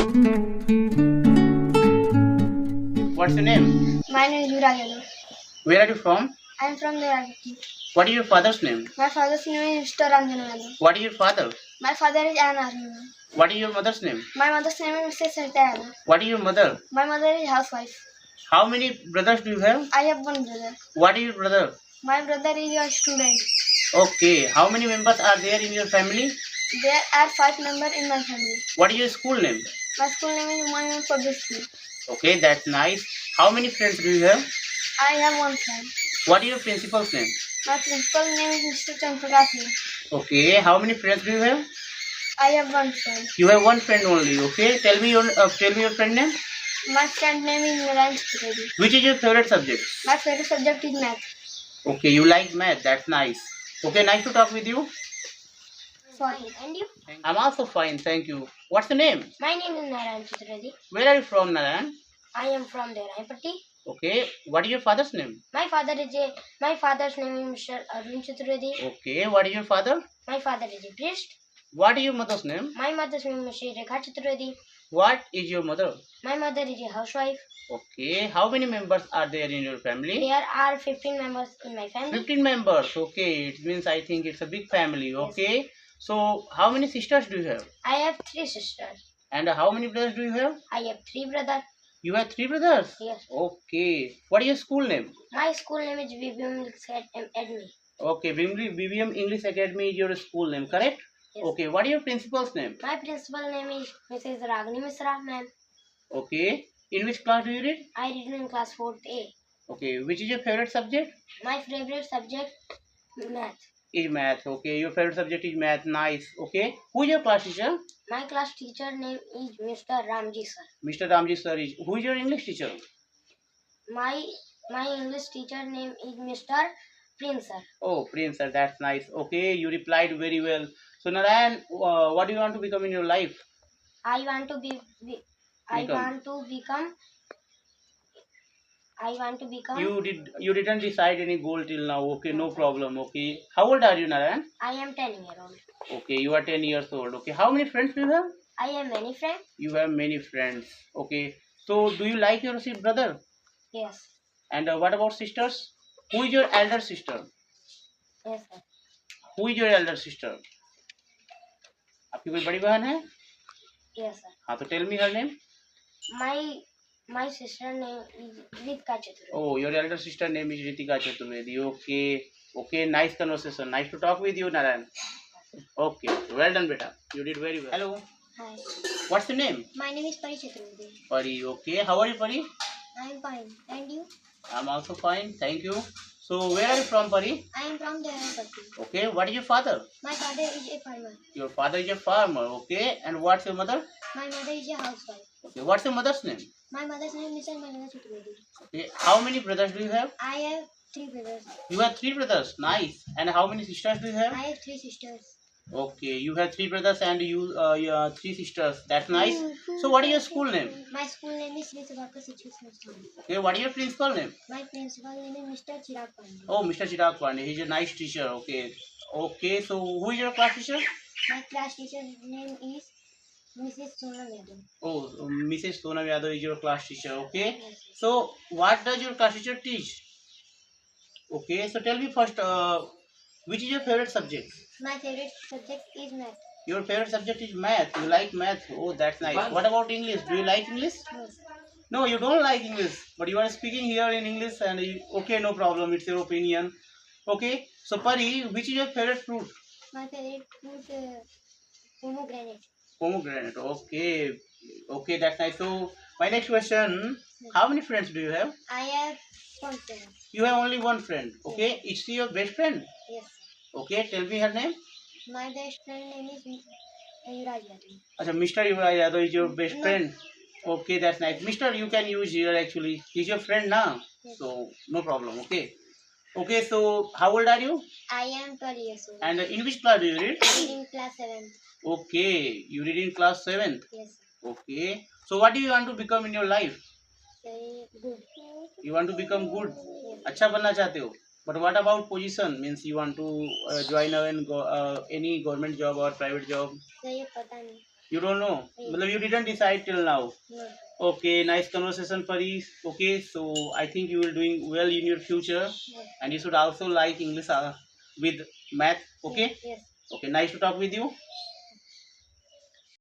What's your name? My name is Yuvraj Yadav. Where are you from? I am from Devagati. What is your father's name? My father's name is Mr. Ranjana Yadav. What is your father? My father is an army man. What is your mother's name? My mother's name is Mrs. Sarita Yadav. What is your mother? My mother is housewife. How many brothers do you have? I have one brother. What is your brother? My brother is a student. Okay. How many members are there in your family? There are 5 members in my family. What is your school name? My school name is Humayun Public School. Okay, that's nice. How many friends do you have? I have one friend. What is your principal's name? My principal name is Mr. Chandrakasi. Okay. How many friends do you have? I have one friend. You have one friend only. Okay. Tell me your friend name. My friend name is Narayan Chaturvedi. Which is your favorite subject? My favorite subject is math. Okay, you like math. That's nice. Okay, nice to talk with you. Fine. And you? I'm also fine, thank you. What's your name? My name is Narayan Chaturvedi. Where are you from, Narayan? I am from Derayapatti. Okay. What is your father's name? My father's name is Mr. Arun Chaturvedi. Okay. What is your father? My father is a priest. What is your mother's name? My mother's name is Mr. Rekha Chaturvedi. What is your mother? My mother is a housewife. Okay. How many members are there in your family? There are 15 members in my family. 15 members. Okay. It means I think it's a big family. Okay. Yes. So how many sisters do you have? I have 3 sisters. And how many brothers do you have? I have 3 brothers. You have 3 brothers? Yes. Okay. What is your school name? My school name is BBM Academy. Okay. BBM English Academy is your school name, correct? Yes. Okay. What is your principal's name? My principal name is Mrs. Ragini Misra, ma'am. Okay. In which class do you read? I read in class 4th A. Okay. Which is your favorite subject? My favorite subject is math. Is math. Okay. Your favorite subject is math. Nice. Okay. Who is your class teacher? My class teacher name is Mr. Ramji sir. Mr. Ramji sir is. Who is your English teacher? My English teacher name is Mr. Prince sir. Oh, Prince sir. That's nice. Okay. You replied very well. So Narayan, what do you want to become in your life? I want to become. You didn't decide any goal till now. Okay. No problem. Okay. How old are you, Narayan? I am 10-year-old. Okay. You are 10 years old. Okay. How many friends do you have? I have many friends. You have many friends. Okay. So do you like your brother? Yes. And what about sisters? Who is your elder sister? Yes sir. Who is your elder sister? आपकी कोई बड़ी बहन है? Yes sir. हाँ तो tell me her name. My sister name is Ritika Chaturvedi. Oh, your elder sister name is Ritika Chaturvedi. Okay. Okay. Nice conversation. Nice to talk with you, Narayan. Okay. Well done, beta. You did very well. Hello. Hi. What's your name? My name is Pari Chaturvedi. Pari. Okay. How are you, Pari? I am fine. And you? I'm also fine. Thank you. So where are you from, Pari? I am from Derayapatti. Okay. What is your father? My father is a farmer. Your father is a farmer. Okay. And what's your mother? My mother is a housewife. Okay. What's your mother's name? My mother's name is Malala Chaturvedi. Okay. How many brothers do you have? I have 3 brothers. You have 3 brothers. Nice. And how many sisters do you have? I have 3 sisters. Okay. You have 3 brothers and you 3 sisters. That's nice. So what is your school name? My school name is Sri Savarkar Shiksha Sansthan. Okay. What is your principal name? My principal name is Mr. Chirag Pandey. Oh, Mr. Chirag Pandey. He's a nice teacher. Okay. Okay. So who is your class teacher? My class teacher's name is Mrs. Sonam Yadav. Oh, Mrs. Sonam Yadav is your class teacher. Okay. Yes. So what does your class teacher teach? Okay. So tell me first, which is your favorite subject? My favorite subject is math. Your favorite subject is math. You like math. Oh, that's nice. What about English? Do you like English? Yes. No, you don't like English, but you are speaking here in English, and okay, no problem. It's your opinion. Okay. So Pari, which is your favorite fruit? My favorite fruit pomegranate. Pomegranate. Okay. Okay, that's nice. So my next question: how many friends do you have? I have 1 friend. You have only one friend. Okay. Is she your best friend? Yes. Okay. Tell me her name. My best friend name is Yuvraj Yadav. Acha, Mr. Yuvraj Yadav is your best No. friend. Okay, that's nice. Mr. You can use here actually. He's your friend now. Yes. So no problem. Okay. Okay. So how old are you? I am 12 years old. And in which class do you read? In class 7th. Okay. You read in class 7th. Yes. Okay. So what do you want to become in your life? Very good. You want to become good. Yes. अच्छा बनना चाहते हो. But what about position? Means you want to join any government job or private job? So ये पता नहीं. You don't know. Matlab you didn't decide till now. No. Okay, nice conversation, Paris. Okay, so I think you will doing well in your future, Yes. and you should also like English with math. Okay. Yes. Okay, nice to talk with you.